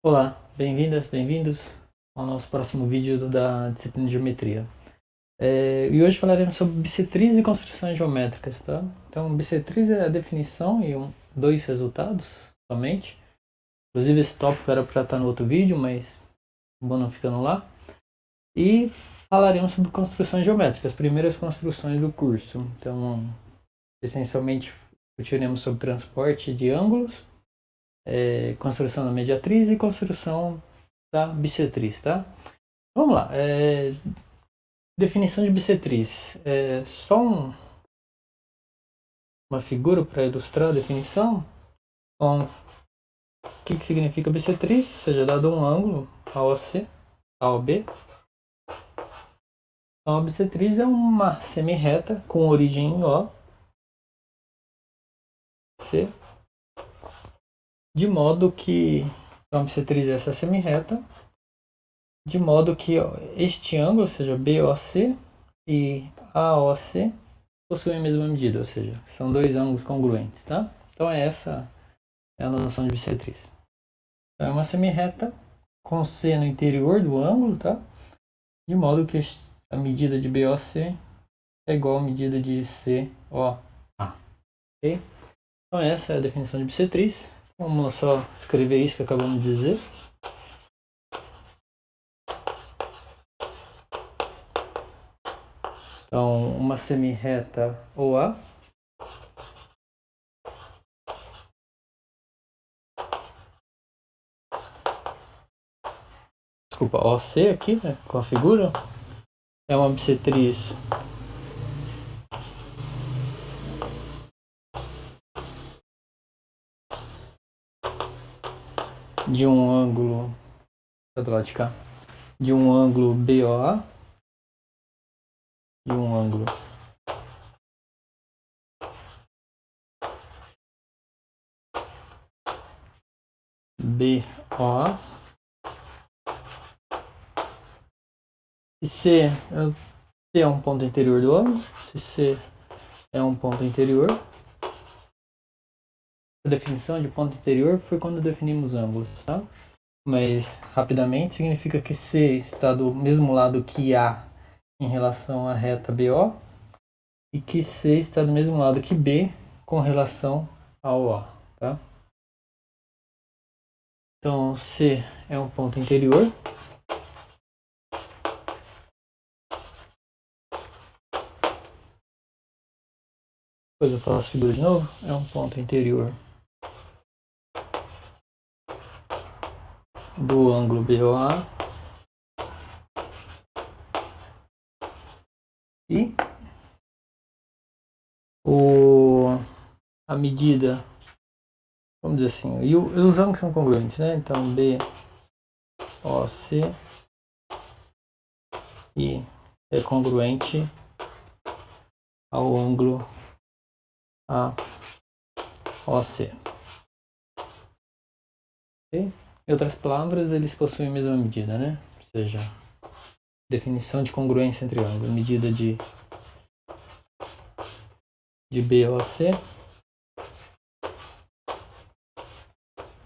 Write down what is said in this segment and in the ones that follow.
Olá, bem-vindas, bem-vindos ao nosso próximo vídeo da disciplina de Geometria. E hoje falaremos sobre bissetriz e construções geométricas, tá? Então, bissetriz é a definição e dois resultados somente. Inclusive, esse tópico era para estar no outro vídeo, mas bom não ficando lá. E falaremos sobre construções geométricas, as primeiras construções do curso. Então, essencialmente, discutiremos sobre transporte de ângulos, construção da mediatriz e construção da bissetriz, tá? Vamos lá. Definição de bissetriz. Só uma figura para ilustrar a definição. Então, o que significa bissetriz? Seja dado um ângulo AOC, AOB. Então, a bissetriz é uma semi-reta com origem em O, C, de modo que a bissetriz é essa semi-reta, de modo que este ângulo, seja BOC e AOC, possuem a mesma medida, ou seja, são dois ângulos congruentes, tá? Então essa é a noção de bissetriz. Então é uma semi-reta com C no interior do ângulo, tá? De modo que a medida de BOC é igual à medida de COA. Ok? Então essa é a definição de bissetriz. Vamos só escrever isso que acabamos de dizer. Então, uma semi-reta OA OC aqui, né, com a figura, é uma bissetriz de um ângulo do lado de cá, de um ângulo BOA, de um ângulo BOA. Se C é um ponto interior do ângulo, se C é um ponto interior, a definição de ponto interior foi quando definimos ângulos, tá? Mas rapidamente significa que C está do mesmo lado que A em relação à reta BO e que C está do mesmo lado que B com relação ao A, tá? Então C é um ponto interior. Depois eu faço a figura de novo. É um ponto interior do ângulo BOA. E a medida, vamos dizer assim, e os ângulos são congruentes, né? Então BOC e é congruente ao ângulo AOC. Okay? Em outras palavras, eles possuem a mesma medida, né? Ou seja, definição de congruência entre ângulos, medida de BOC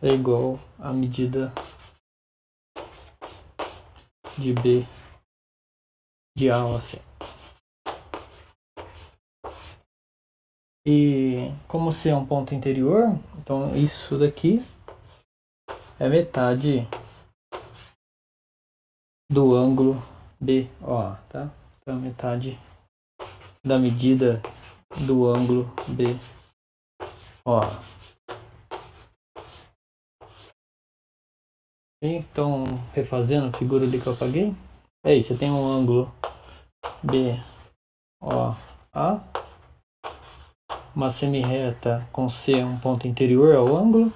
é igual à medida de B de AOC. E como C é um ponto interior, então isso daqui é metade do ângulo BOA, tá? Então metade da medida do ângulo BOA. Então, refazendo a figura ali que eu apaguei, é isso, você tem um ângulo BOA, uma semi-reta com C um ponto interior ao ângulo.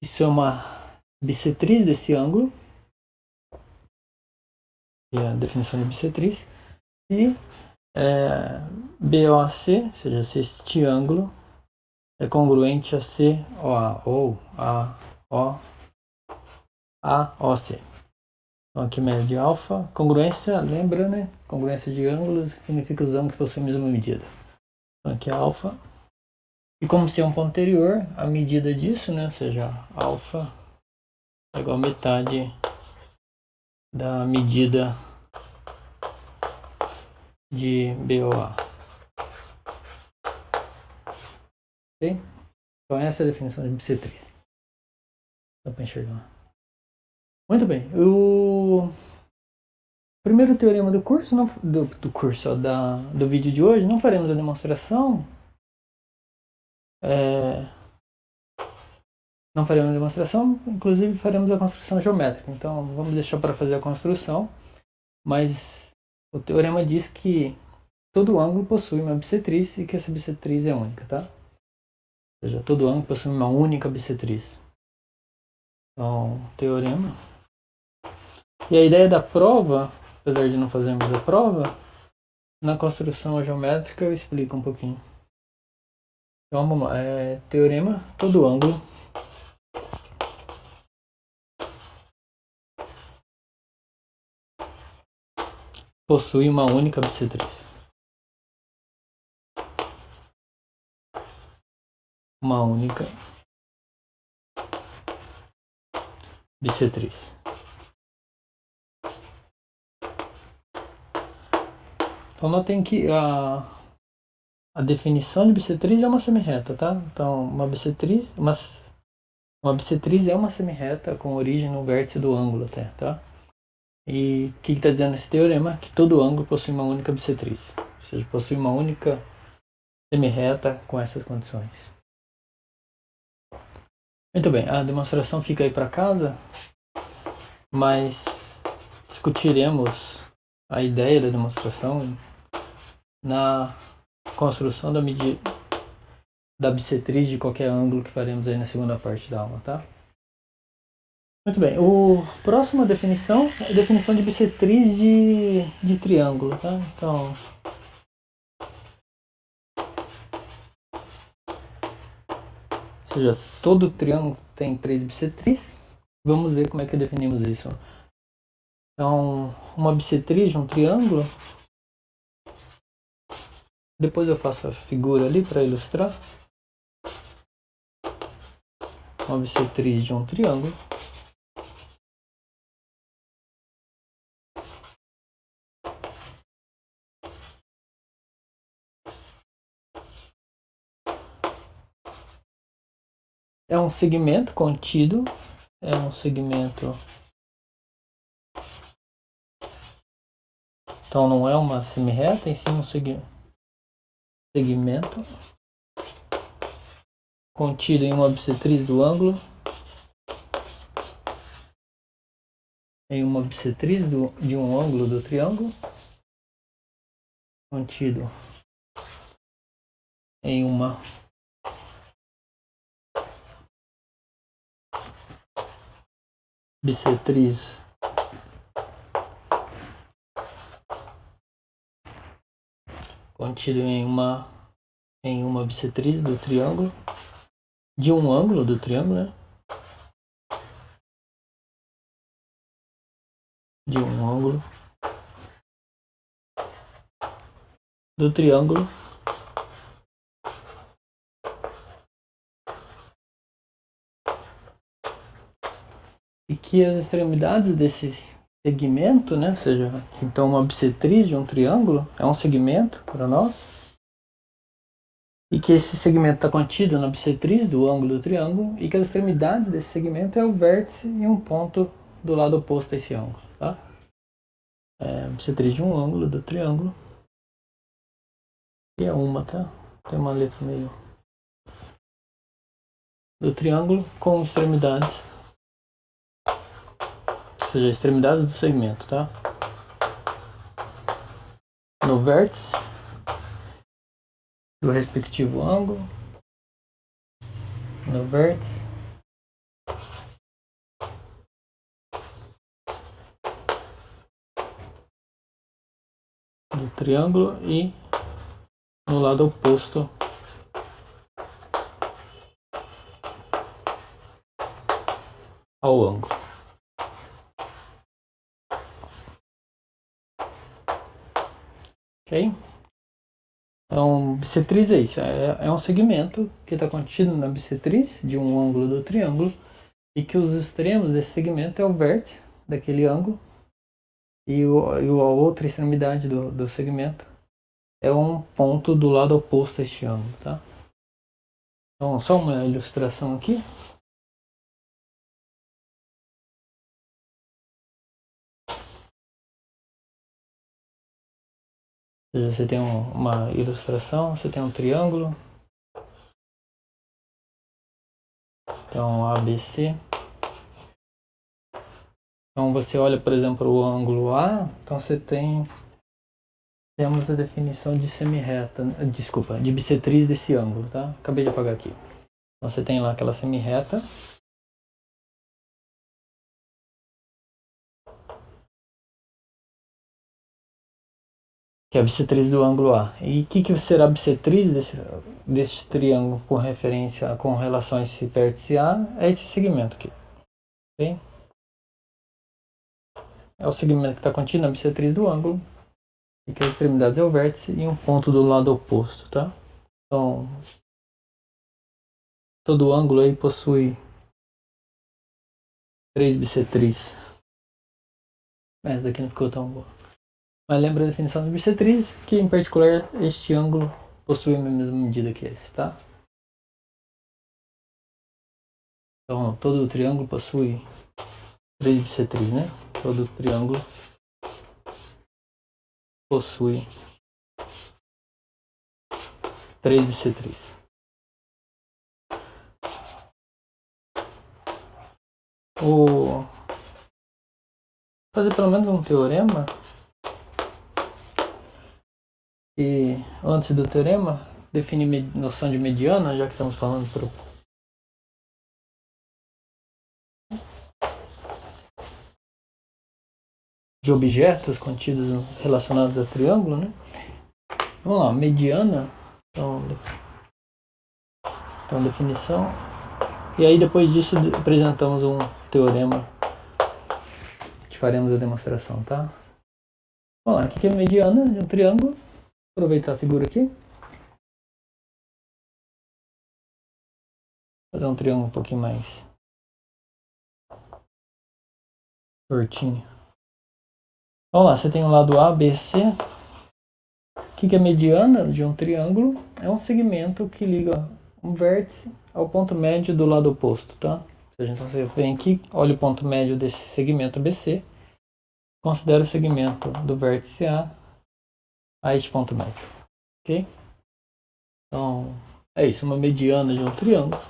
Isso é uma bissetriz desse ângulo, que é a definição de bissetriz. E BOC, ou seja, se este ângulo é congruente a COA ou AOC. Então aqui mede alfa. Congruência, lembra, né? Congruência de ângulos significa que os ângulos possuem a mesma medida. Então aqui é alfa E como ser um ponto anterior, a medida disso, né, ou seja, alfa é igual a metade da medida de BOA. Ok? Então essa é a definição de bissetriz. Dá para enxergar. Muito bem. O primeiro teorema do curso, do vídeo de hoje, não faremos a demonstração. Não faremos a demonstração, inclusive faremos a construção geométrica. Então vamos deixar para fazer a construção. Mas o teorema diz que todo ângulo possui uma bissetriz e que essa bissetriz é única, tá? Ou seja, todo ângulo possui uma única bissetriz. Então, teorema. E a ideia da prova, apesar de não fazermos a prova, na construção geométrica eu explico um pouquinho. Então vamos lá, teorema, todo ângulo possui uma única bissetriz. Uma única bissetriz. Então notem que a definição de bissetriz é uma semirreta, tá? Então uma bissetriz é uma semirreta com origem no vértice do ângulo até, tá? E o que está dizendo esse teorema? Que todo ângulo possui uma única bissetriz. Ou seja, possui uma única semirreta com essas condições. Muito bem, a demonstração fica aí para casa, mas discutiremos a ideia da demonstração na construção da bissetriz de qualquer ângulo que faremos aí na segunda parte da aula, tá? Muito bem, a próxima definição é a definição de bissetriz de triângulo, tá? Então, ou seja, todo triângulo tem 3 bissetrizes. Vamos ver como é que definimos isso. Então, uma bissetriz de um triângulo. Depois eu faço a figura ali para ilustrar. Uma bissetriz de um triângulo. É um segmento contido. É um segmento. Então não é uma semirreta, em sim um segmento contido em uma bissetriz do ângulo. Em uma bissetriz de um ângulo do triângulo. Contido em uma bissetriz contido em uma bissetriz do triângulo, de um ângulo do triângulo, né? De um ângulo do triângulo e que as extremidades desse segmento, né? Ou seja, então uma bissetriz de um triângulo é um segmento para nós. E que esse segmento está contido na bissetriz do ângulo do triângulo e que as extremidades desse segmento é o vértice e um ponto do lado oposto a esse ângulo, tá? Bissetriz de um ângulo do triângulo. E é uma, tá? Tem uma letra meio do triângulo com extremidades, ou seja, extremidades do segmento, tá? No vértice do respectivo ângulo, no vértice do triângulo e no lado oposto ao ângulo. Ok? Então, bissetriz é isso, é um segmento que está contido na bissetriz de um ângulo do triângulo e que os extremos desse segmento é o vértice daquele ângulo e a outra extremidade do segmento é um ponto do lado oposto a este ângulo, tá? Então, só uma ilustração aqui. Ou seja, você tem uma ilustração, você tem um triângulo. Então, ABC. Então, você olha, por exemplo, o ângulo A. Então, temos a definição de semirreta, desculpa, de bissetriz desse ângulo, tá? Acabei de apagar aqui. Então, você tem lá aquela semirreta. Que é a bissetriz do ângulo A. E o que será a bissetriz desse triângulo com relação a esse vértice A? É esse segmento aqui. Okay? É o segmento que está contido na bissetriz do ângulo, e que a extremidade é o vértice e um ponto do lado oposto, tá? Então, todo ângulo aí possui 3 bissetriz. Essa daqui não ficou tão boa. Mas lembra a definição de bissetriz, que em particular este ângulo possui a mesma medida que esse, tá? Então, todo triângulo possui 3 bissetriz, né? Todo triângulo possui 3 bissetriz. Vou fazer pelo menos um teorema. E antes do teorema, definir noção de mediana, já que estamos falando de objetos contidos relacionados a triângulo, né? Vamos lá, mediana. Então definição. E aí depois disso apresentamos um teorema que faremos a demonstração, tá? Vamos lá, o que é mediana de um triângulo? Vou aproveitar a figura aqui. Fazer um triângulo um pouquinho mais tortinho. Vamos lá, você tem o lado A, B, C. O que é mediana de um triângulo? É um segmento que liga um vértice ao ponto médio do lado oposto, tá? Então você vem aqui, olha o ponto médio desse segmento ABC, considera o segmento do vértice a este ponto médio, ok? Então, é isso, uma mediana de um triângulo.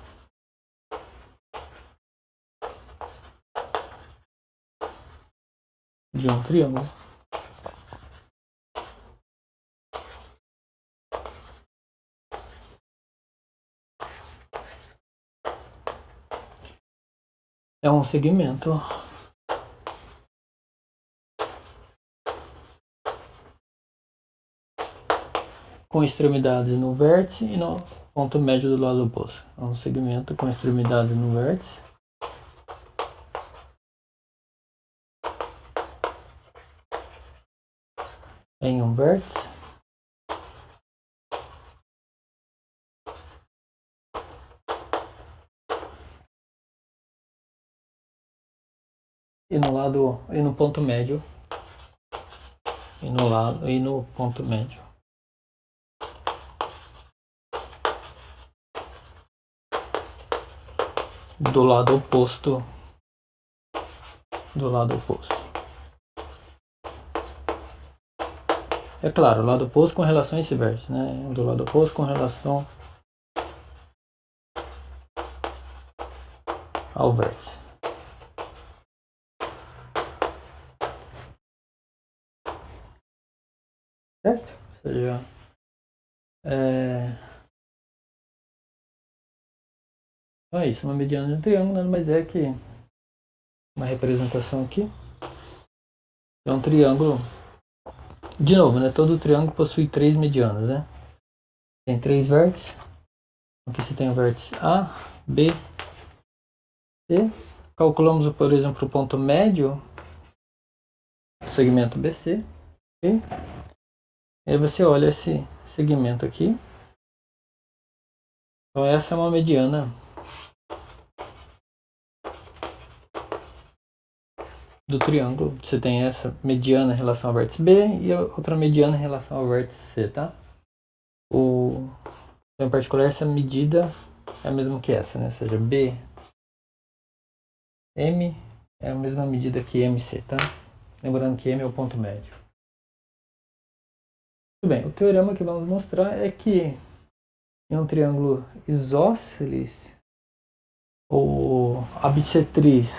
É um segmento com extremidades no vértice e no ponto médio do lado oposto. É um segmento com extremidades no vértice em um vértice e no ponto médio e no ponto médio do lado oposto É claro, o lado oposto com relação a esse vértice, né? Do lado oposto com relação ao vértice. Certo? Ou seja, então é isso, uma mediana de um triângulo nada mais é que uma representação aqui. É um triângulo, de novo, né? Todo triângulo possui 3 medianas, né? Tem 3 vértices. Aqui você tem o vértice A, B, C. Calculamos, por exemplo, o ponto médio do segmento BC. Okay? E aí você olha esse segmento aqui. Então essa é uma mediana do triângulo. Você tem essa mediana em relação ao vértice B e outra mediana em relação ao vértice C, tá? Em particular, essa medida é a mesma que essa, né? Ou seja, BM é a mesma medida que MC, tá? Lembrando que M é o ponto médio. Muito bem, o teorema que vamos mostrar é que em um triângulo isósceles, a bissetriz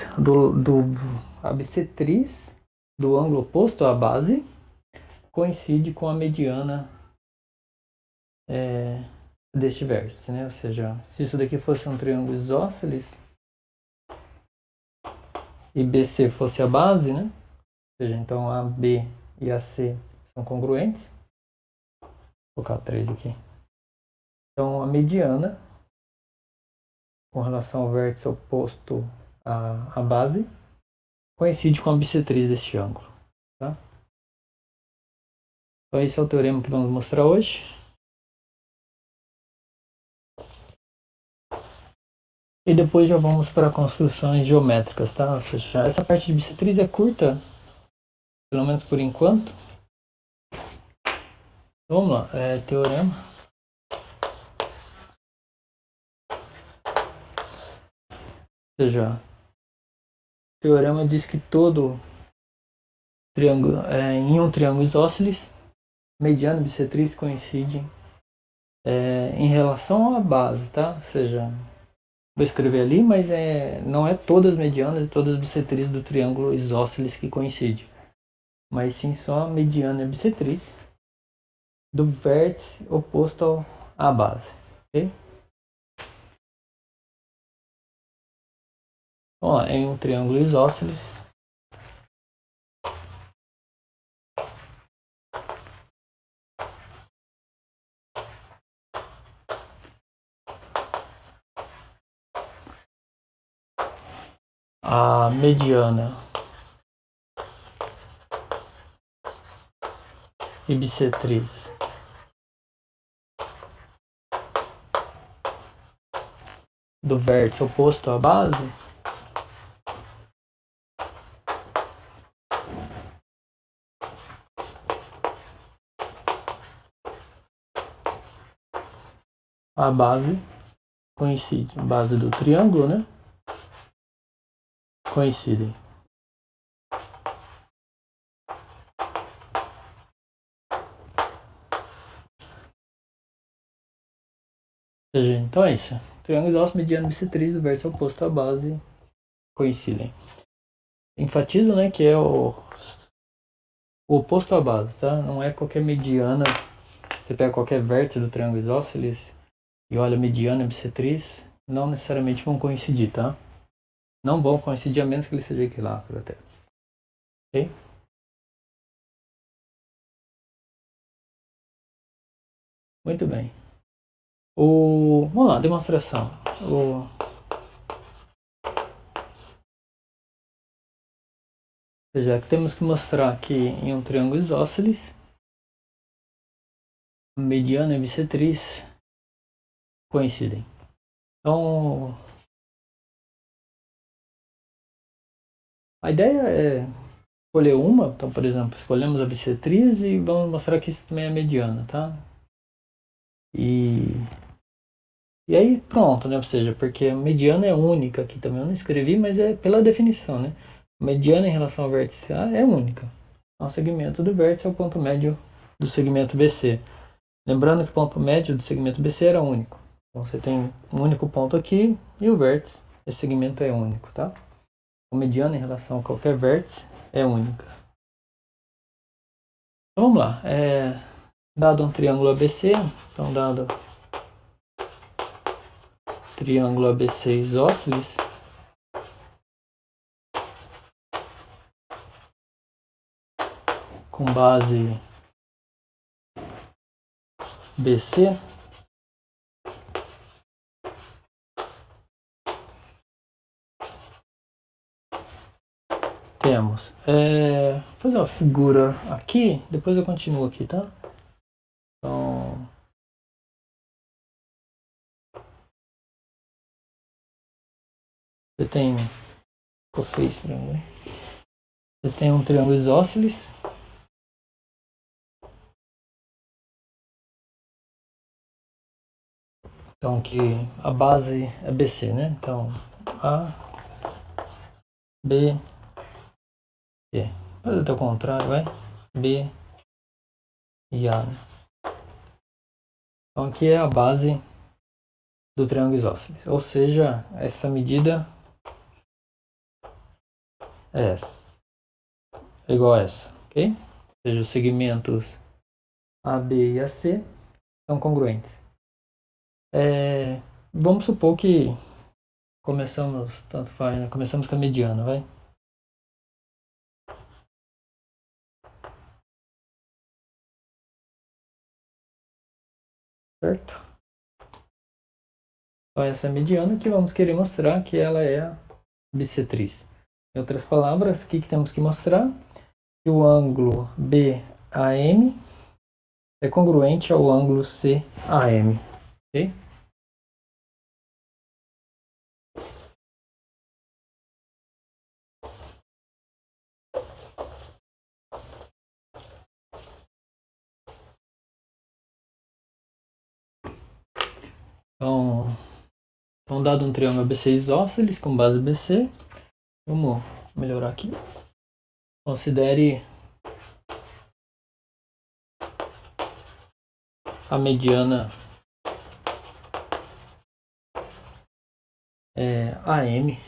do ângulo oposto à base coincide com a mediana deste vértice, né? Ou seja, se isso daqui fosse um triângulo isósceles e BC fosse a base, né? Ou seja, então a B e a C são congruentes. Vou colocar 3 aqui. Então a mediana com relação ao vértice oposto à base coincide com a bissetriz deste ângulo, tá? Então esse é o teorema que vamos mostrar hoje. E depois já vamos para construções geométricas, tá? Ou seja, essa parte de bissetriz é curta, pelo menos por enquanto. Vamos lá, teorema. Ou seja, o teorema diz que todo triângulo, em um triângulo isósceles, mediana e bissetriz coincidem em relação à base, tá? Ou seja, vou escrever ali, mas não é todas as medianas e todas as bissetrizes do triângulo isósceles que coincidem, mas sim só a mediana e a bissetriz do vértice oposto à base, ok? Vamos lá, em um triângulo isósceles, a mediana e bissetriz do vértice oposto à base coincide, a base do triângulo, né? Coincidem. Ou seja, então é isso. Triângulo isósceles, mediana e bissetriz do vértice oposto à base coincidem. Enfatizo, né, que é o oposto à base, tá? Não é qualquer mediana. Você pega qualquer vértice do triângulo isósceles e olha mediana e bissetriz, não necessariamente vão coincidir, tá? Não vão coincidir a menos que ele seja equilátero até. Ok? Muito bem. Vamos lá, demonstração. Ou seja, temos que mostrar que em um triângulo isósceles, mediana e bissetriz coincidem. Então, a ideia é escolher uma. Então, por exemplo, escolhemos a bissetriz e vamos mostrar que isso também é mediana, tá? E aí pronto, né? Ou seja, porque a mediana é única aqui também. Eu não escrevi, mas é pela definição, né? A mediana em relação ao vértice A é única. Então, o segmento do vértice é o ponto médio do segmento BC. Lembrando que o ponto médio do segmento BC era único. Então você tem um único ponto aqui e o vértice, esse segmento é único, tá? A mediana em relação a qualquer vértice é única. Então vamos lá. Dado um triângulo ABC, então dado triângulo ABC isósceles, com base BC, temos. Vou fazer uma figura aqui, depois eu continuo aqui, tá? Então, Você tem... Ficou feio esse triângulo, hein? Você tem um triângulo isósceles. Então, que a base é BC, né? Então, A, B, C. Fazer até o contrário, vai? B e A. Então, aqui é a base do triângulo isósceles. Ou seja, essa medida é essa. É igual a essa, ok? Ou seja, os segmentos AB e AC são congruentes. Vamos supor que começamos, tanto faz, né? Começamos com a mediana, vai? Certo? Então essa mediana que vamos querer mostrar que ela é a bissetriz. Em outras palavras, o que temos que mostrar? Que o ângulo BAM é congruente ao ângulo CAM, ok? Então, dado um triângulo ABC isósceles com base BC, vamos melhorar aqui. Considere a mediana AM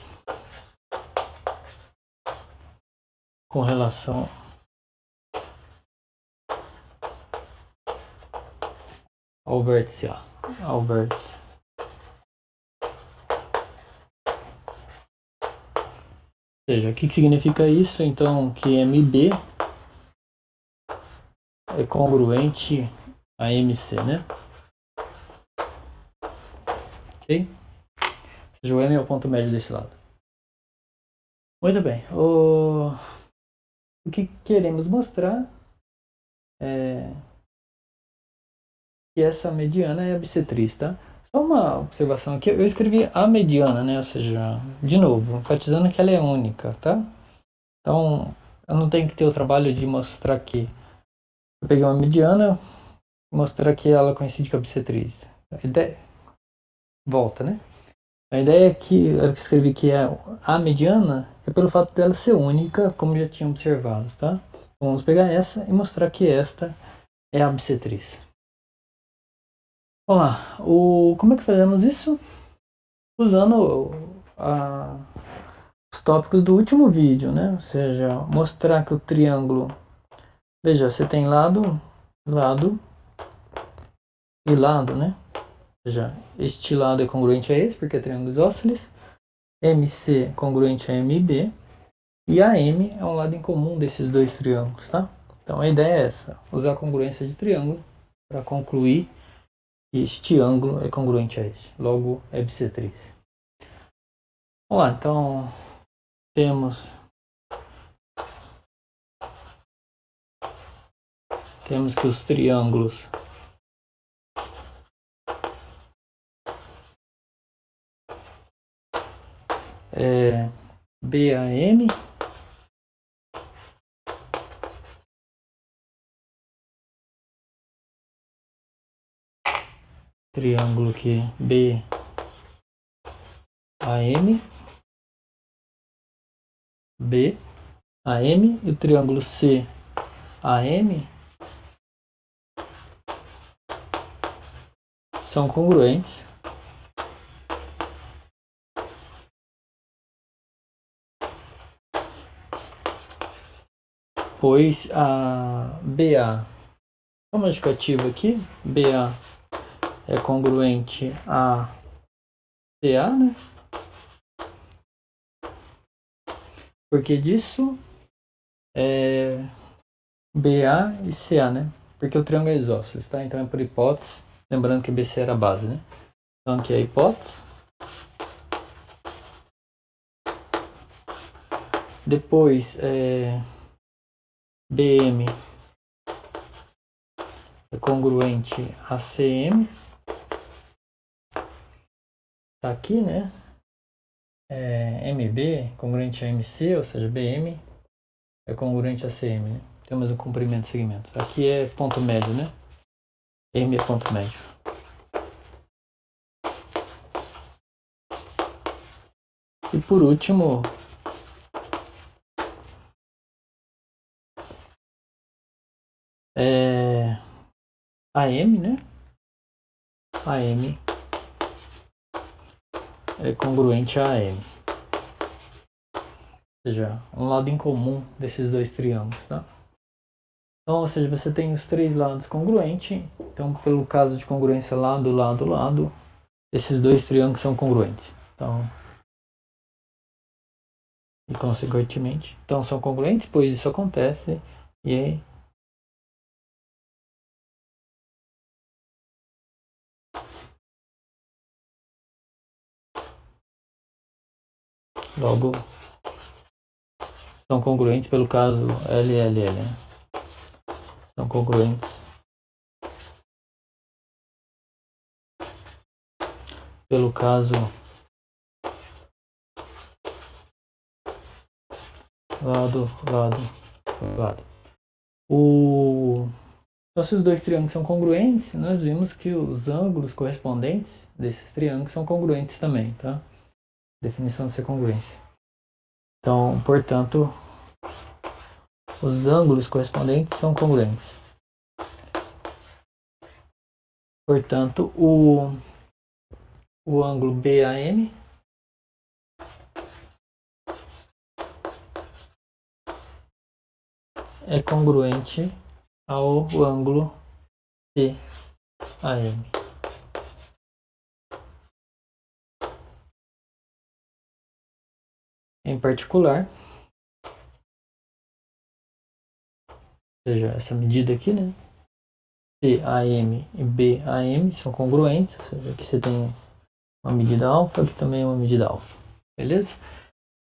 com relação ao vértice A, ao vértice. Ou seja, o que significa isso? Então, que MB é congruente a MC, né? Ok? Ou seja, o M é o ponto médio desse lado. Muito bem. O que queremos mostrar é que essa mediana é a bissetriz, tá? Só uma observação aqui, eu escrevi a mediana, né? Ou seja, de novo, enfatizando que ela é única, tá? Então, eu não tenho que ter o trabalho de mostrar que eu peguei uma mediana, mostrar que ela coincide com a bissetriz. A ideia... Volta, né? A ideia é que eu escrevi que é a mediana é pelo fato dela ser única, como já tinha observado, tá? Então, vamos pegar essa e mostrar que esta é a bissetriz. Vamos lá, como é que fazemos isso? Usando os tópicos do último vídeo, né? Ou seja, mostrar que o triângulo, veja, você tem lado, lado e lado, né? Ou seja, este lado é congruente a esse, porque é triângulo isósceles, MC é congruente a MB, e AM é um lado em comum desses dois triângulos, tá? Então a ideia é essa, usar a congruência de triângulo para concluir que este ângulo é congruente a este, logo é bissetriz. Vamos lá, então temos que os triângulos BAM triângulo aqui BAM e o triângulo CAM são congruentes, pois a BA, como justificativa aqui, BA é congruente a CA, né? Porque disso é BA e CA, né? Porque o triângulo é isósceles, tá? Então é por hipótese, lembrando que BC era a base, né? Então aqui é a hipótese. Depois BM é congruente a CM. Tá aqui, né? MB congruente a MC, ou seja, BM é congruente a CM, né? Temos o comprimento do segmento. Aqui é ponto médio, né? M é ponto médio. E por último, AM, né? AM é congruente a AM. Ou seja, um lado em comum desses dois triângulos, tá? Então, ou seja, você tem os três lados congruentes. Então, pelo caso de congruência lado, lado, lado, esses dois triângulos são congruentes. Então, e consequentemente, então são congruentes, pois isso acontece. E aí, logo, são congruentes pelo caso LLL, né? São congruentes pelo caso lado, lado, lado. Então, se os dois triângulos são congruentes, nós vimos que os ângulos correspondentes desses triângulos são congruentes também, tá? Definição de ser congruência. Então, portanto, os ângulos correspondentes são congruentes. Portanto, o ângulo BAM é congruente ao ângulo CAM. Em particular, ou seja, essa medida aqui, né? CAM e BAM são congruentes, ou seja, aqui você tem uma medida alfa, aqui também é uma medida alfa, beleza?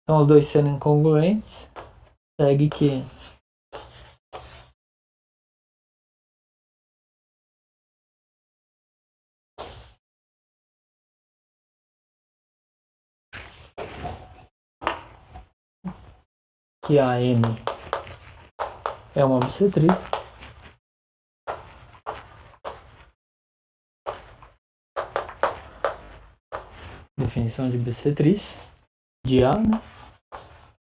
Então, os dois sendo incongruentes, segue que AM é uma bissetriz definição de bissetriz de A, né,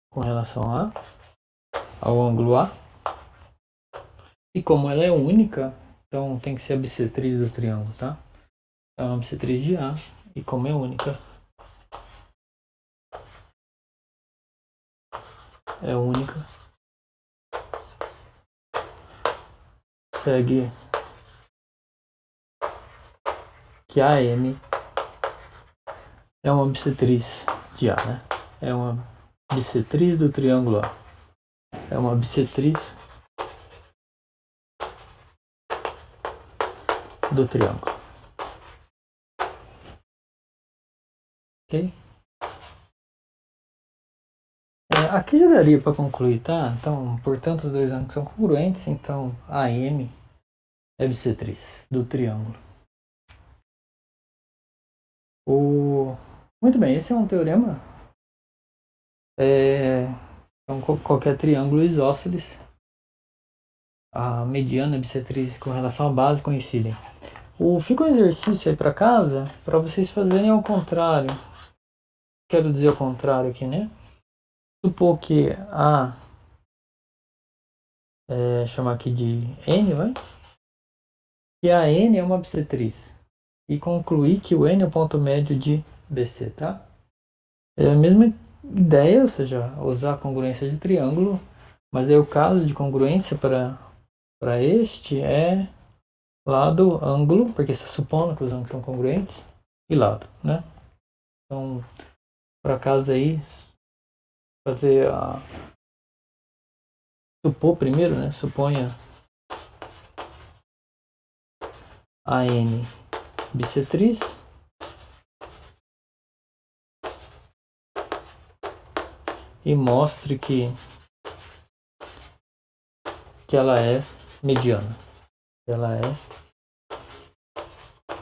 com relação ao ângulo A, e como ela é única, então tem que ser a bissetriz do triângulo, tá? É uma bissetriz de A, e como é única, segue que AM é uma bissetriz de A, né? É uma bissetriz do triângulo A. É uma bissetriz do triângulo. Ok? Aqui já daria para concluir, tá? Então, portanto, os dois ângulos são congruentes, então AM é bissetriz do triângulo. Muito bem, esse é um teorema. Então, qualquer triângulo isósceles, a mediana e a bissetriz com relação à base coincidem. Fica um exercício aí para casa, para vocês fazerem ao contrário. Quero dizer ao contrário aqui, né? Supor que chamar aqui de N, vai? Que a N é uma bissetriz. E concluir que o N é o ponto médio de BC, tá? É a mesma ideia, ou seja, usar a congruência de triângulo, mas aí o caso de congruência para este é lado, ângulo, porque está supondo que os ângulos são congruentes, e lado, né? Então, para casa aí, fazer supor primeiro, né? Suponha a N bissetriz e mostre que ela é mediana. Ela é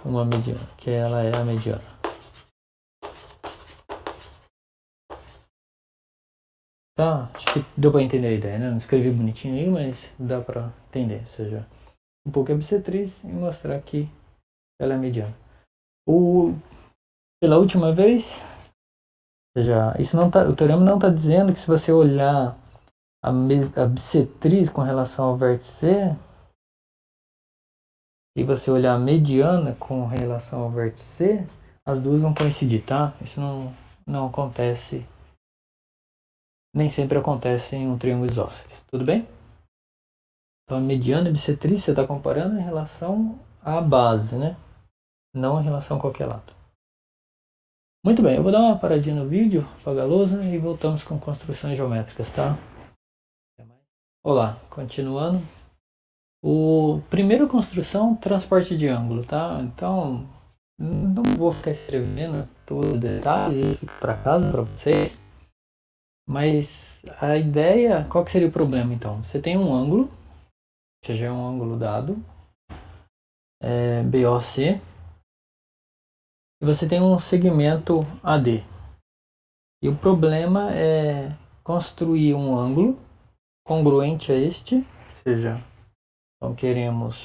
uma mediana, que ela é a mediana. Tá? Acho que deu para entender a ideia, né? Não escrevi bonitinho aí, mas dá para entender. Ou seja, um pouco a bissetriz e mostrar que ela é mediana. Pela última vez, ou seja, isso não tá, o teorema não está dizendo que se você olhar a bissetriz com relação ao vértice C e você olhar a mediana com relação ao vértice C, as duas vão coincidir, tá? Isso não acontece, nem sempre acontece em um triângulo isósceles, tudo bem? Então a mediana e a bissetriz você está comparando em relação à base, né? Não em relação a qualquer lado. Muito bem, eu vou dar uma paradinha no vídeo, apagar a lousa e voltamos com construções geométricas, tá? Olá, continuando. O primeiro construção, transporte de ângulo, tá? Então, não vou ficar escrevendo todos os detalhes para casa para vocês, mas a ideia, qual que seria o problema então? Você tem um ângulo, seja um ângulo dado, BOC, e você tem um segmento AD. E o problema é construir um ângulo congruente a este, ou seja, então queremos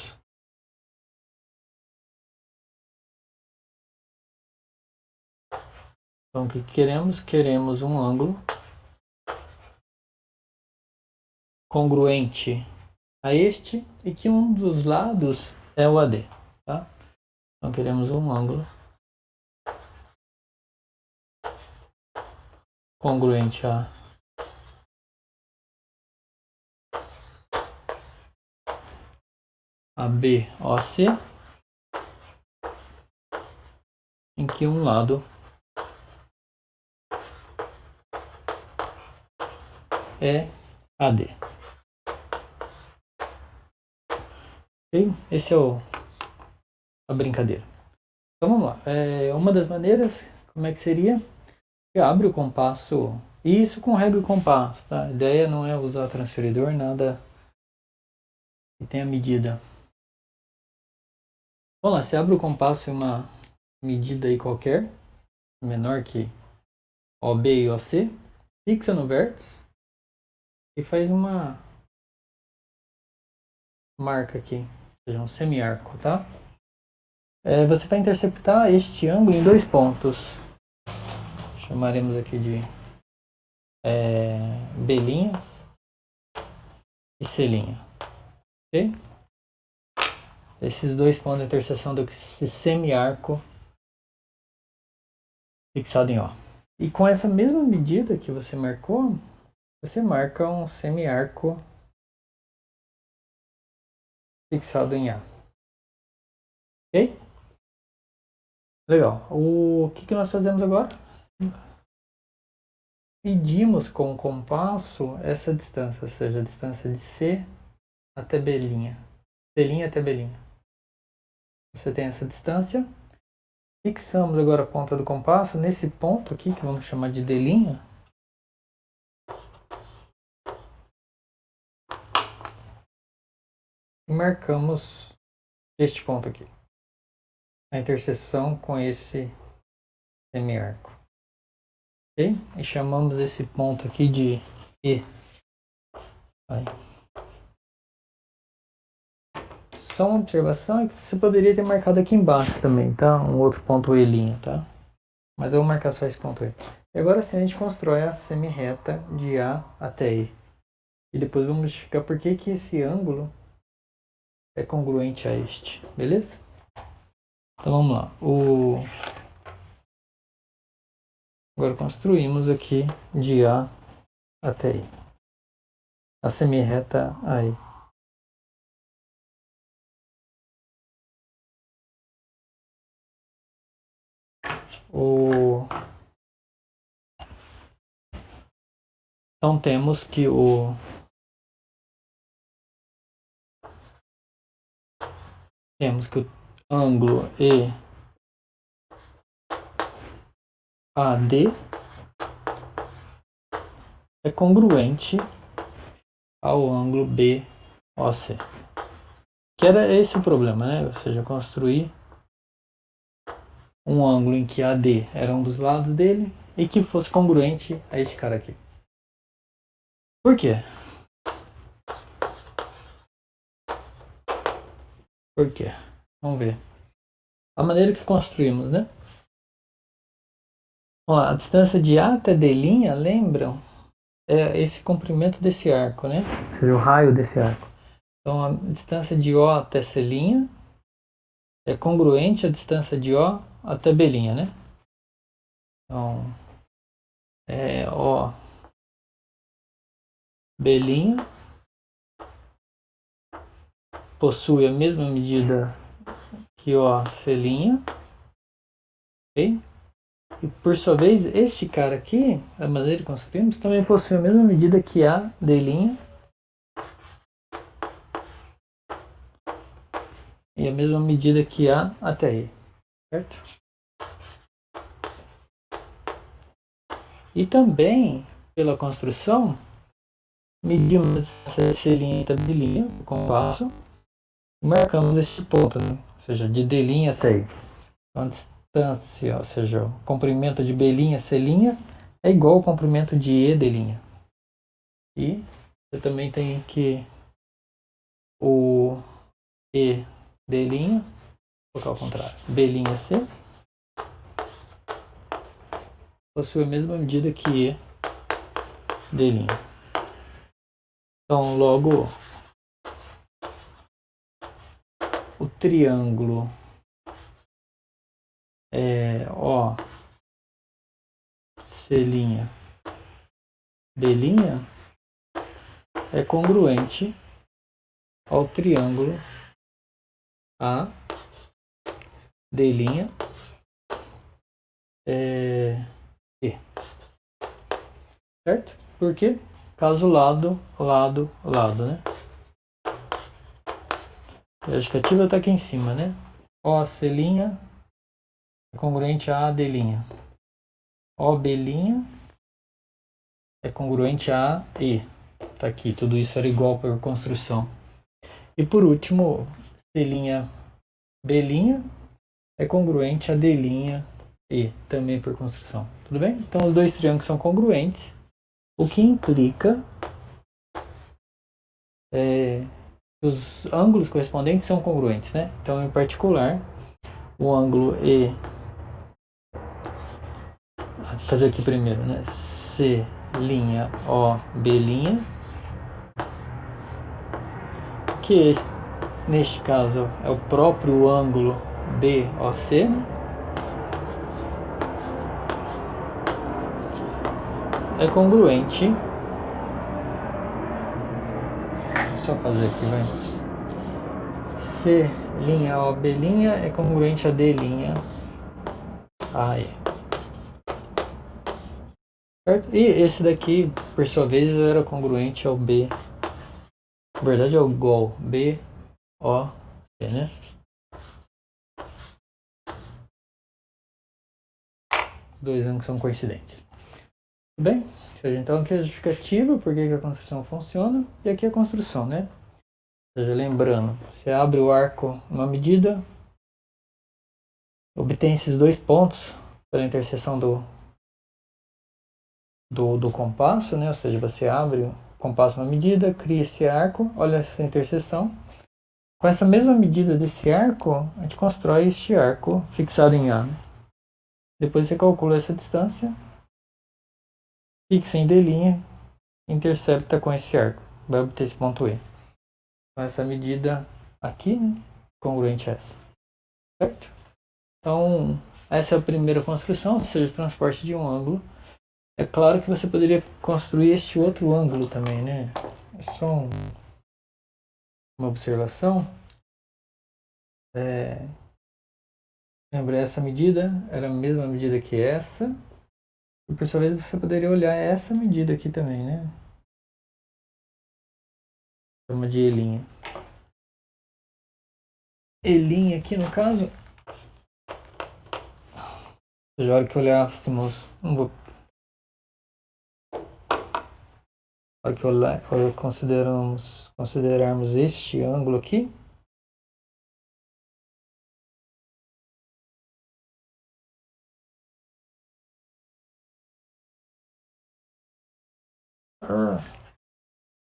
então o que queremos? Queremos um ângulo congruente a este e que um dos lados é o AD, tá? Então queremos um ângulo congruente a BOC, em que um lado é AD. Ok? Esse é a brincadeira. Então vamos lá. Uma das maneiras, como é que seria? Você abre o compasso, isso com regra e compasso, tá? A ideia não é usar transferidor, nada que tenha medida. Vamos lá, você abre o compasso em uma medida aí qualquer, menor que OB e OC, fixa no vértice e faz uma marca aqui, ou seja, um semiarco, tá? Você vai interceptar este ângulo em dois pontos. Chamaremos aqui de B' e C', ok? Esses dois pontos de interseção desse semiarco fixado em O. E com essa mesma medida que você marcou, você marca um semiarco fixado em A. Ok? Legal. O que nós fazemos agora? Medimos com o compasso essa distância, ou seja, a distância de C até B'. C' até B'. Você tem essa distância. Fixamos agora a ponta do compasso nesse ponto aqui, que vamos chamar de D'. E marcamos este ponto aqui. A interseção com esse semiarco. Ok? E chamamos esse ponto aqui de E. Aí. Só uma observação é que você poderia ter marcado aqui embaixo também, tá? Um outro ponto E', tá? Mas eu vou marcar só esse ponto E. E agora sim a gente constrói a semirreta de A até E. E depois vamos justificar por que esse ângulo é congruente a este, beleza? Então vamos lá. Agora construímos aqui de A até I. A semirreta aí. Então temos que o ângulo EAD é congruente ao ângulo BOC. Que era esse o problema, né? Ou seja, construir um ângulo em que AD era um dos lados dele e que fosse congruente a este cara aqui. Por quê? Por quê? Vamos ver. A maneira que construímos, né? Vamos lá, a distância de A até D', lembram? É esse comprimento desse arco, né? Ou seja, o raio desse arco. Então, a distância de O até C' é congruente à distância de O até B', né? Então, O, B' possui a mesma medida que O, C', ok? E por sua vez, este cara aqui, a maneira que construímos, também possui a mesma medida que A, D', e a mesma medida que A até E, certo? E também, pela construção, medimos a distância de C' até B' com compasso e marcamos este ponto, né? Ou seja, de D' até E. Então, a distância, ou seja, o comprimento de B', C' é igual ao comprimento de E, D'. E você também tem que o E, D', vou colocar ao contrário, B', C, possui a mesma medida que E, D'. Então, logo, o triângulo O, C', D' é congruente ao triângulo A, D', E. Certo? Por quê? Caso lado, lado, lado, né? A justificativa está aqui em cima, né? O, C' é congruente a D'. O, B' é congruente a E. Tá aqui, tudo isso era igual por construção. E por último, C', B' é congruente a D' E, também por construção. Tudo bem? Então os dois triângulos são congruentes, o que implica que os ângulos correspondentes são congruentes, né? Então, em particular, o ângulo E, vou fazer aqui primeiro, né? C', O, B', que neste caso é o próprio ângulo BOC, né? É congruente. Deixa eu só fazer aqui, vai. C', O, B' é congruente a D' a E. Certo? E esse daqui, por sua vez, era congruente ao B. Na verdade é o igual B, O, C, né? Dois ângulos são coincidentes. Tudo bem? Ou seja, então aqui é a justificativa, por que a construção funciona, e aqui é a construção, né? Ou seja, lembrando, você abre o arco numa medida, obtém esses dois pontos pela interseção do compasso, né? Ou seja, você abre o compasso numa medida, cria esse arco, olha essa interseção. Com essa mesma medida desse arco, a gente constrói este arco fixado em A. Depois você calcula essa distância, fixa em D', intercepta com esse arco, vai obter esse ponto E. Com essa medida aqui, né, congruente a essa, certo? Então, essa é a primeira construção, ou seja, o transporte de um ângulo. É claro que você poderia construir este outro ângulo também, né? É só uma observação. Lembra, essa medida era a mesma medida que essa. E por sua vez você poderia olhar essa medida aqui também, né? Chama de E'. E' aqui no caso, já hora que olhássemos, não vou, a hora que considerarmos este ângulo aqui,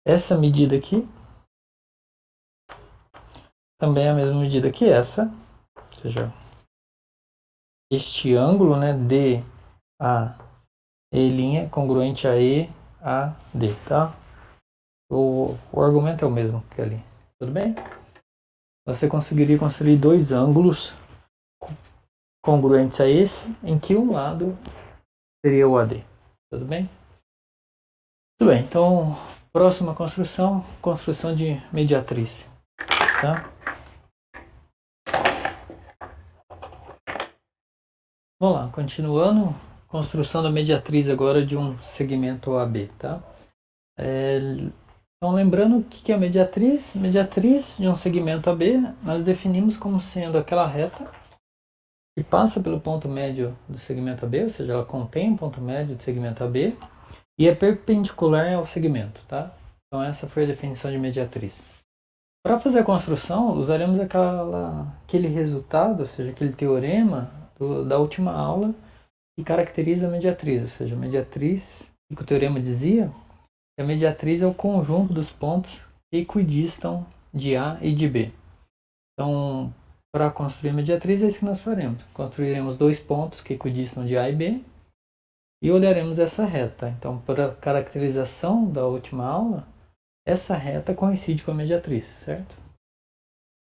Essa medida aqui também é a mesma medida que essa, ou seja, este ângulo, né, DAE' é congruente a EAD, tá? O argumento é o mesmo que ali, tudo bem? Você conseguiria construir dois ângulos congruentes a esse, em que um lado seria o AD, tudo bem? Tudo bem, então, próxima construção, construção de mediatriz, tá? Vamos lá, continuando, construção da mediatriz agora de um segmento AB, tá? Então, lembrando o que é mediatriz? Mediatriz de um segmento AB, nós definimos como sendo aquela reta que passa pelo ponto médio do segmento AB, ou seja, ela contém um ponto médio do segmento AB e é perpendicular ao segmento, tá? Então, essa foi a definição de mediatriz. Para fazer a construção, usaremos aquele resultado, ou seja, aquele teorema da última aula que caracteriza a mediatriz, ou seja, a mediatriz, o que o teorema dizia, que a mediatriz é o conjunto dos pontos que equidistam de A e de B. Então, para construir a mediatriz, é isso que nós faremos. Construiremos dois pontos que equidistam de A e B e olharemos essa reta. Então, para a caracterização da última aula, essa reta coincide com a mediatriz, certo?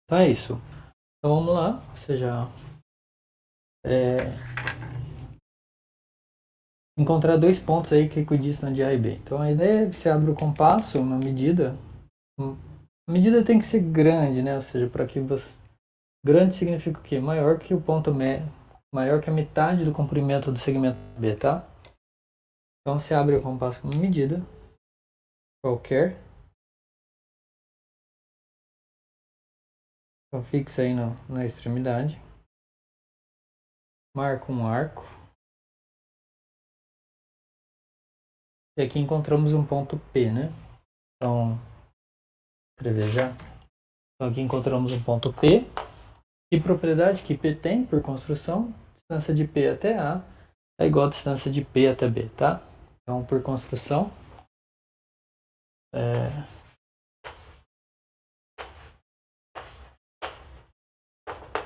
Então é isso. Então vamos lá, ou seja, encontrar dois pontos aí que equidistam de A e B. Então a ideia é que você abre o compasso, uma medida. A medida tem que ser grande, né? Ou seja, para que você... Grande significa o quê? Maior que o ponto médio, maior que a metade do comprimento do segmento B, tá? Então você abre o compasso com uma medida qualquer. Então fixa aí na extremidade. Marca um arco. E aqui encontramos um ponto P, né? Então, vou escrever já. Então aqui encontramos um ponto P. Que propriedade que P tem por construção? Distância de P até A é igual a distância de P até B, tá? Então, por construção,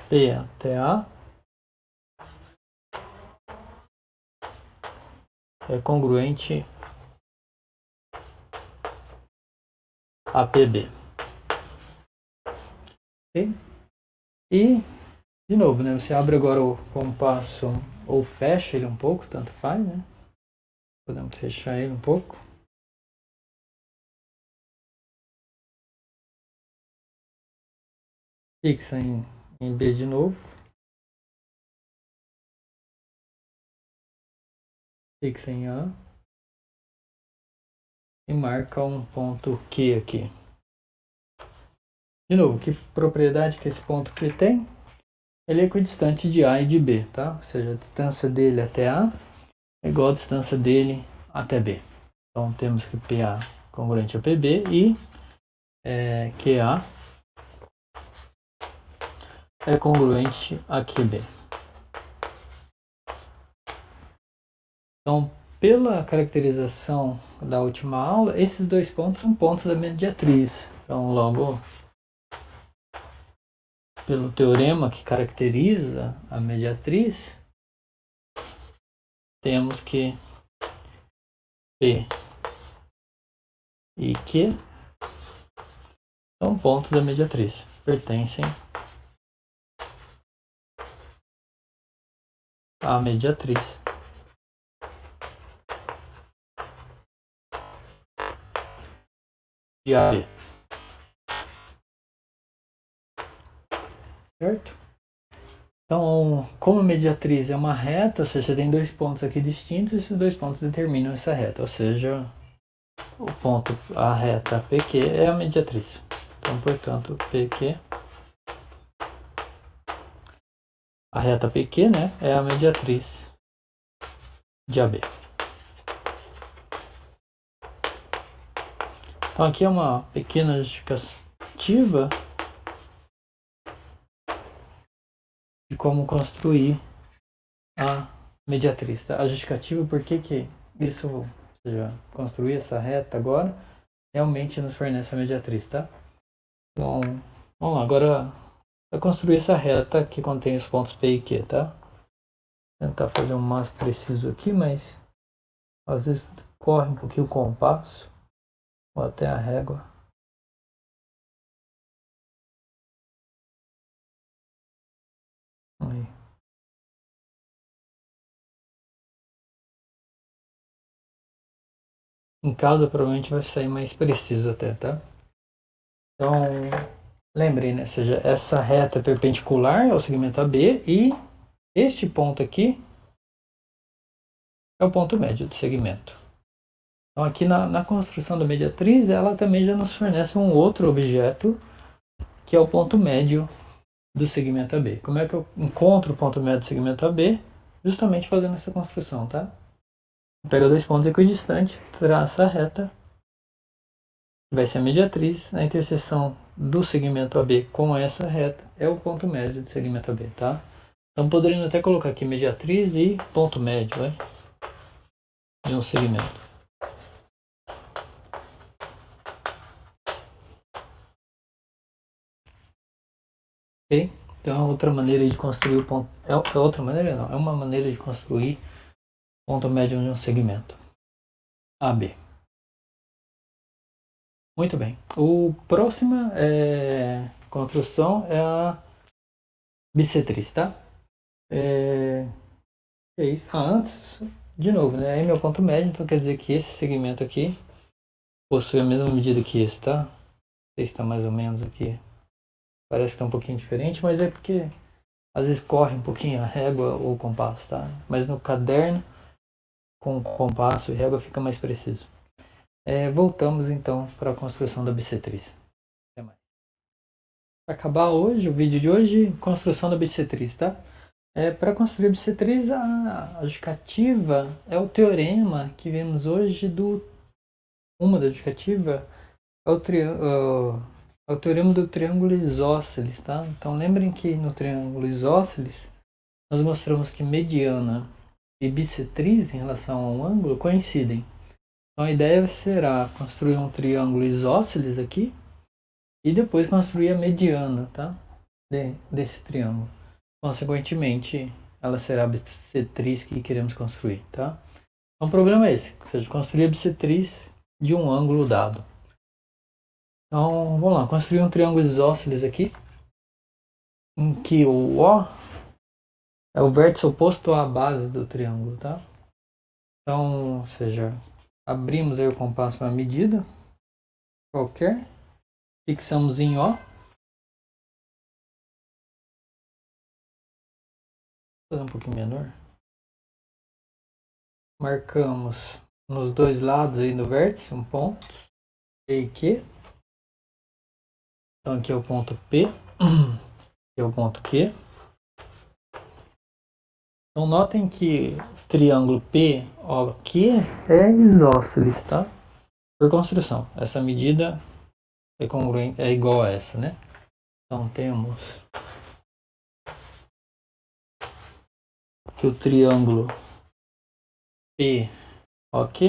P até A é congruente a PB. Okay? E, de novo, né, você abre agora o compasso ou fecha ele um pouco, tanto faz, né? Podemos fechar ele um pouco. Fixa em B de novo. Fixa em A. E marca um ponto Q aqui. De novo, que propriedade que esse ponto Q tem? Ele é equidistante de A e de B, tá? Ou seja, a distância dele até A é igual a distância dele até B. Então temos que PA congruente a PB e QA é congruente a QB. Então, pela caracterização da última aula, esses dois pontos são pontos da mediatriz. Então, logo, pelo teorema que caracteriza a mediatriz, temos que P e Q são pontos da mediatriz, pertencem à mediatriz de AB. Certo? Então, como a mediatriz é uma reta, ou seja, você tem dois pontos aqui distintos, esses dois pontos determinam essa reta, ou seja, a reta PQ é a mediatriz. Então, portanto, PQ, a reta PQ, né, é a mediatriz de AB. Então, aqui é uma pequena justificativa de como construir a mediatriz. Tá? A justificativa por que isso, ou seja, construir essa reta agora, realmente nos fornece a mediatriz, tá? Então, vamos lá, agora para construir essa reta que contém os pontos P e Q, tá? Vou tentar fazer o mais preciso aqui, mas às vezes corre um pouquinho o compasso ou até a régua. Aí. Em casa provavelmente vai sair mais preciso até, tá? Então, lembrei, né? Ou seja, essa reta é perpendicular ao segmento AB e este ponto aqui é o ponto médio do segmento. Então aqui na construção da mediatriz, ela também já nos fornece um outro objeto, que é o ponto médio do segmento AB. Como é que eu encontro o ponto médio do segmento AB? Justamente fazendo essa construção, tá? Pega dois pontos equidistantes, traça a reta, vai ser a mediatriz, a interseção do segmento AB com essa reta é o ponto médio do segmento AB, tá? Então poderíamos até colocar aqui mediatriz e ponto médio, né? De um segmento. Ok? Então outra maneira de construir o ponto. É outra maneira não, é uma maneira de construir ponto médio de um segmento. AB. Muito bem. O próxima construção é a bissetriz, tá? É isso. Antes, de novo, né? M é o ponto médio, então quer dizer que esse segmento aqui possui a mesma medida que esse, tá? Não sei se está mais ou menos aqui. Parece que está um pouquinho diferente, mas é porque às vezes corre um pouquinho a régua ou o compasso, tá? Mas no caderno, com compasso e régua fica mais preciso. Voltamos então para a construção da bissetriz. Até mais. Para acabar hoje, o vídeo de hoje, construção da bissetriz, tá? Para construir a bissetriz, a justificativa é o teorema que vemos hoje uma da justificativa é o teorema do triângulo isósceles, tá? Então lembrem que no triângulo isósceles nós mostramos que mediana e bissetriz em relação a um ângulo coincidem. Então a ideia será construir um triângulo isósceles aqui e depois construir a mediana, tá? Desse triângulo. Consequentemente, ela será a bissetriz que queremos construir, tá? Então o problema é esse, ou seja, construir a bissetriz de um ângulo dado. Então, vamos lá, construir um triângulo isósceles aqui, em que o O é o vértice oposto à base do triângulo, tá? Então, ou seja, abrimos aí o compasso para uma medida qualquer, fixamos em O, vou fazer um pouquinho menor, marcamos nos dois lados aí do vértice um ponto, P e Q. Então aqui é o ponto P, aqui é o ponto Q. Então notem que o triângulo POQ é isósceles, tá? Por construção, essa medida é igual a essa, né? Então temos que o triângulo POQ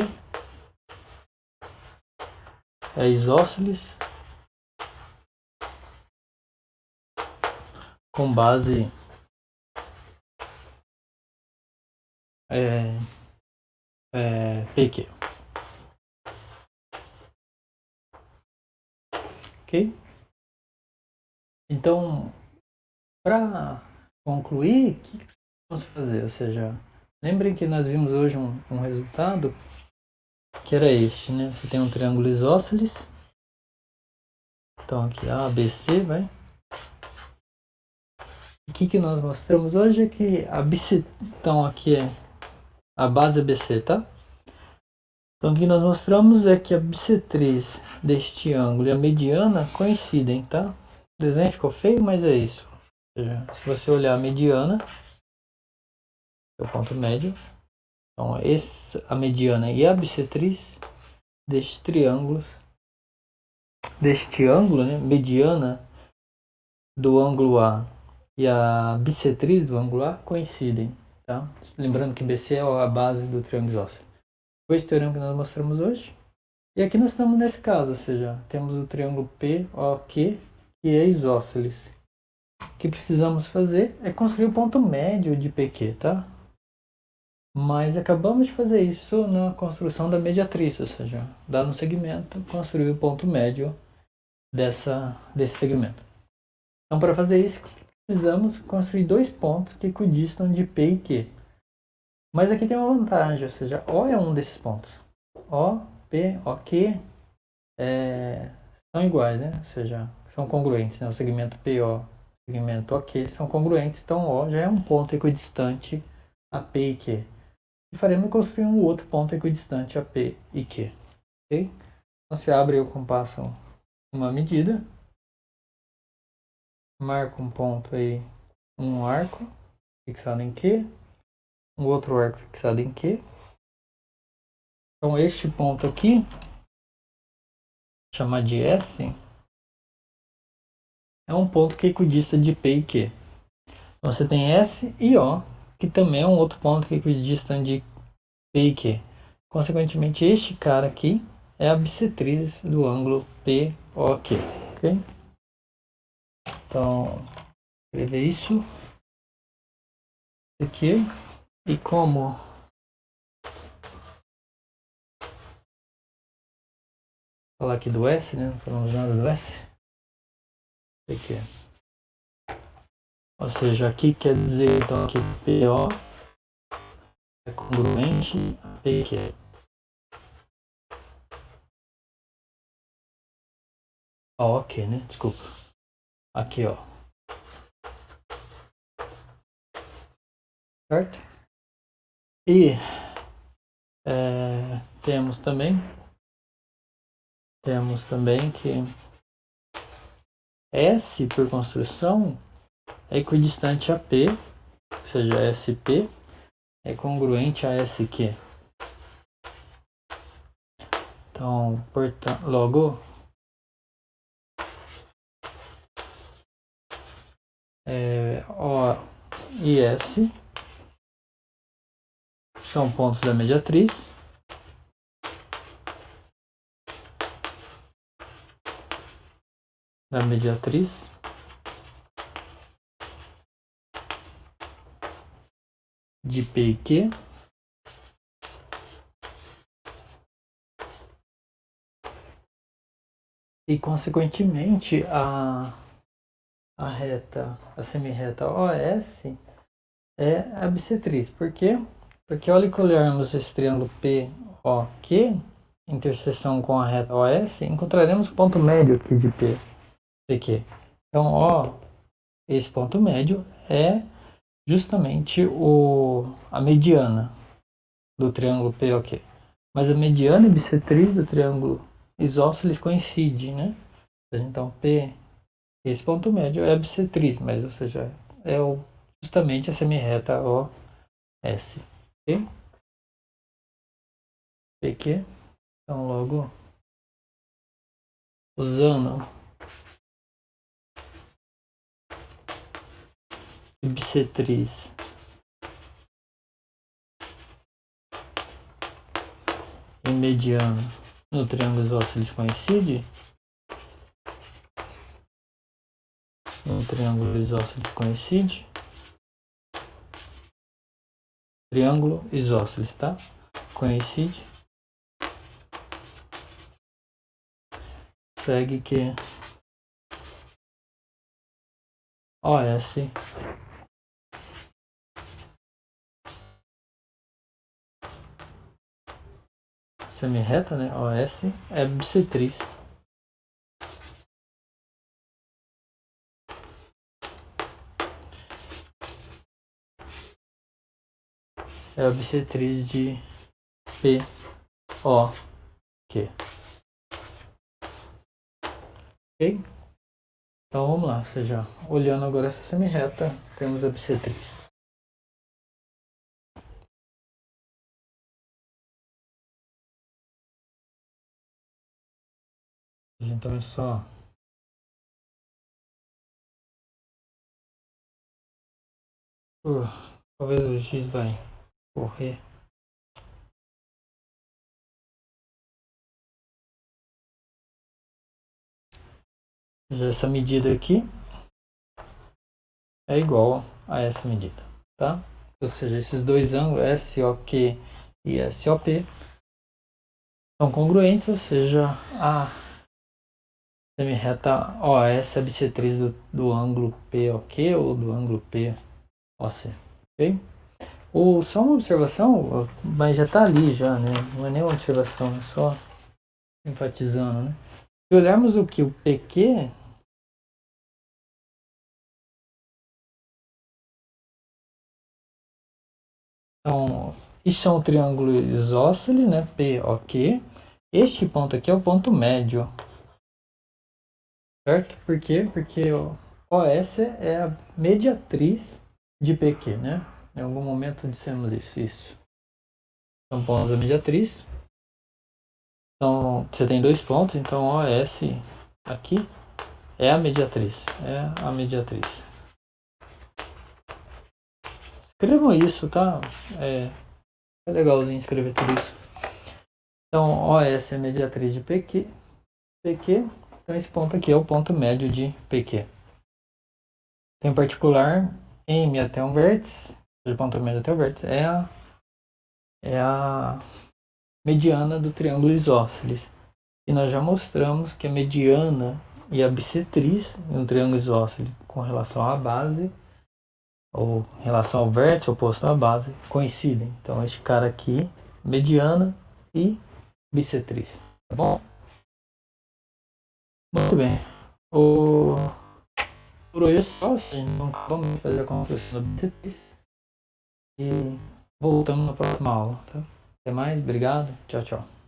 é isósceles com base PQ. Ok? Então, para concluir, o que vamos fazer? Ou seja, lembrem que nós vimos hoje um resultado que era este, né? Você tem um triângulo isósceles. Então aqui A, B, C, vai. O que nós mostramos hoje é que então aqui é a base BC, tá? Então o que nós mostramos é que a bissetriz deste ângulo e a mediana coincidem, tá? O desenho ficou feio, mas é isso. Ou seja, se você olhar a mediana, é o ponto médio. Então a mediana e a bissetriz destes triângulos, deste ângulo, né? Mediana do ângulo A e a bissetriz do ângulo A coincidem, tá? Lembrando que BC é a base do triângulo isósceles. Foi esse teorema que nós mostramos hoje. E aqui nós estamos nesse caso, ou seja, temos o triângulo POQ, que é isósceles. O que precisamos fazer é construir o ponto médio de PQ, tá? Mas acabamos de fazer isso na construção da mediatriz, ou seja, dado um segmento, construir o ponto médio desse segmento. Então, para fazer isso, precisamos construir dois pontos que equidistam de P e Q. Mas aqui tem uma vantagem, ou seja, O é um desses pontos. O, P, OQ são iguais, né? Ou seja, são congruentes, né? O segmento PO e o segmento OQ são congruentes, então O já é um ponto equidistante a P e Q. E faremos construir um outro ponto equidistante a P e Q. Okay? Então, você abre o compasso uma medida, marca um ponto aí, um arco fixado em Q, um outro arco fixado em Q. Então, este ponto aqui, chamado de S, é um ponto que equidista de P e Q. Então, você tem S e O, que também é um outro ponto que equidista de P e Q. Consequentemente, este cara aqui é a bissetriz do ângulo POQ. Ok? Então, escrever isso aqui. E como falar aqui do S, né? Não falamos nada do S. Aqui. Ou seja, aqui quer dizer então que PO é congruente a PQ. Ó, ok, né? Desculpa. Aqui, ó. Certo? E temos também que S por construção é equidistante a P, ou seja, SP é congruente a SQ. Então, portanto, logo O e S são pontos da mediatriz. Da mediatriz de P e Q. E consequentemente a semirreta OS é a bissetriz. Por quê? Porque ao olharmos esse triângulo POQ, interseção com a reta OS, encontraremos o ponto médio aqui de PQ. Então, esse ponto médio é justamente a mediana do triângulo POQ. Mas a mediana e bissetriz do triângulo isósceles coincidem, né? Então, esse ponto médio é a bissetriz, mas, ou seja, é justamente a semirreta OS. Ok? PQ. Então, logo, usando bissetriz e mediano no triângulo isósceles coincide, no triângulo isósceles coincide, triângulo isósceles, tá? Coincide, segue que OS semirreta, né? OS é bissetriz. É a bissetriz de POQ. Ok? Então vamos lá, ou seja, olhando agora essa semirreta, temos a bissetriz. Então é só talvez o X vai correr. Essa medida aqui é igual a essa medida, tá? Ou seja, esses dois ângulos, SOQ e SOP, são congruentes, ou seja, a semirreta OS é bissetriz do ângulo POQ ou do ângulo POC, ok? Só uma observação, mas já está ali já, né? Não é nem uma observação, é só enfatizando, né? Se olharmos o que o PQ, então, isso é um triângulo isósceles, né? POQ. Este ponto aqui é o ponto médio, certo? Por quê? Porque o OS é a mediatriz de PQ, né? Em algum momento dissemos isso. São pontos da mediatriz. Então, você tem dois pontos, então OS aqui é a mediatriz. É a mediatriz. Escrevam isso, tá? É legalzinho escrever tudo isso. Então, OS é a mediatriz de PQ. Então, esse ponto aqui é o ponto médio de PQ. Em particular, M até um vértice, o ponto médio até o vértice, é a mediana do triângulo isósceles. E nós já mostramos que a mediana e a bissetriz no triângulo isósceles com relação à base, ou em relação ao vértice oposto à base, coincidem. Então, este cara aqui, mediana e bissetriz. Tá bom? Muito bem. Por hoje é só, então vamos fazer a construção da bissetriz e voltamos na próxima aula. Tá? Até mais, obrigado, tchau, tchau.